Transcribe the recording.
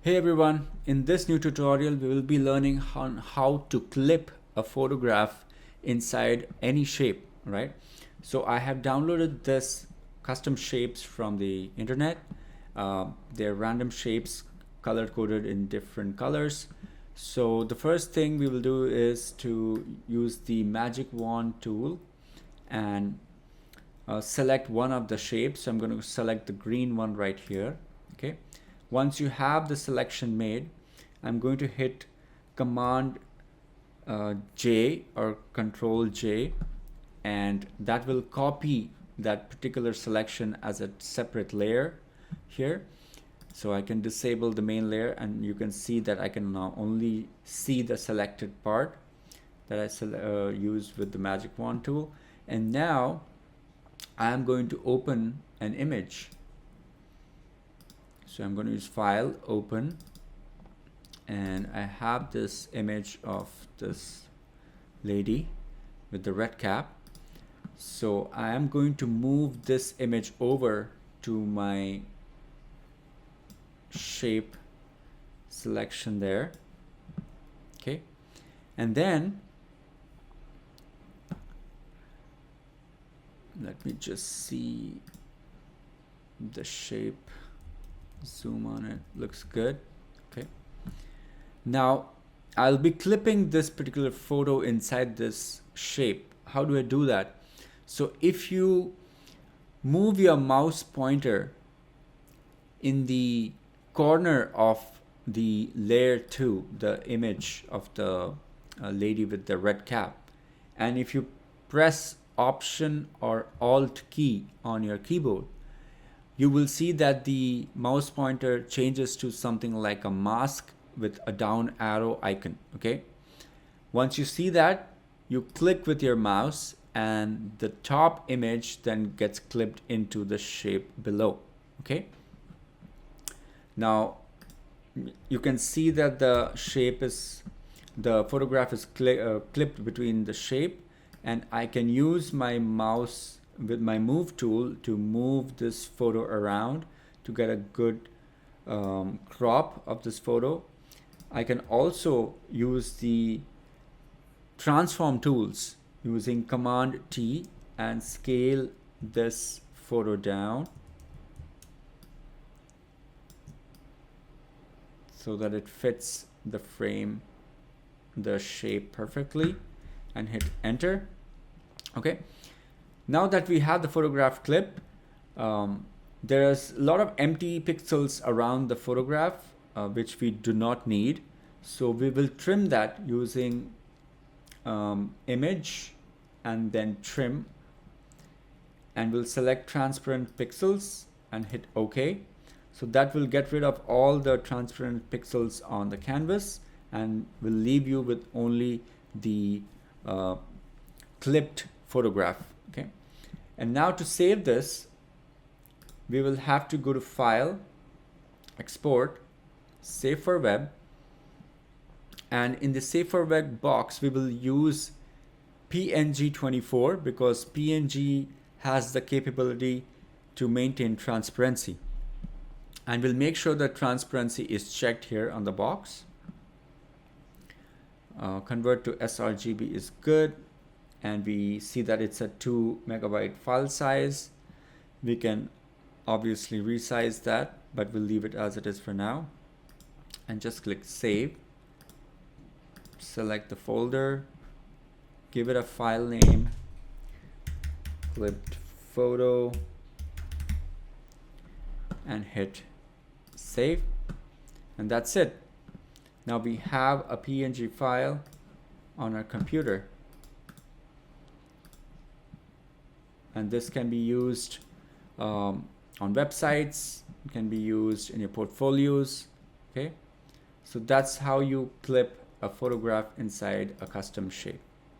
Hey everyone, in this new tutorial we will be learning on how to clip a photograph inside any shape, right? So I have downloaded this custom shapes from the internet. They're random shapes color coded in different colors. So the first thing we will do is to use the magic wand tool and select one of the shapes. So I'm going to select the green one right here. Okay. Once you have the selection made, I'm going to hit Command J or Control J, and that will copy that particular selection as a separate layer here. So I can disable the main layer, and you can see that I can now only see the selected part that I used with the magic wand tool. And now I am going to open an image. So I'm going to use File, Open, and I have this image of this lady with the red cap. So I am going to move this image over to my shape selection there. Okay, and then let me just see the shape. Zoom on it, looks good. Okay, now I'll be clipping this particular photo inside this shape. How do I do that? So if you move your mouse pointer in the corner of the layer 2, the image of the lady with the red cap, and if you press Option or Alt key on your keyboard, you will see that the mouse pointer changes to something like a mask with a down arrow icon. Okay, once you see that, you click with your mouse and the top image then gets clipped into the shape below. Okay, now you can see that the photograph is clipped between the shape, and I can use my mouse with my move tool to move this photo around to get a good crop of this photo. I can also use the transform tools using Command T and scale this photo down so that it fits the frame, the shape perfectly, and hit enter. Okay, now that we have the photograph clip, there's a lot of empty pixels around the photograph which we do not need. So we will trim that using image and then trim, and we'll select transparent pixels and hit OK. So that will get rid of all the transparent pixels on the canvas and will leave you with only the clipped photograph. Okay, and now to save this, we will have to go to File, Export, Save for Web, and in the Save for Web box we will use PNG24 because PNG has the capability to maintain transparency, and we'll make sure that transparency is checked here on the box. Convert to sRGB is good, and we see that it's a 2 megabyte file size. We can obviously resize that, but we'll leave it as it is for now, and just click Save. Select the folder, give it a file name, clipped photo, and hit Save, and that's it. Now we have a PNG file on our computer, and this can be used on websites, it can be used in your portfolios. Okay, so that's how you clip a photograph inside a custom shape.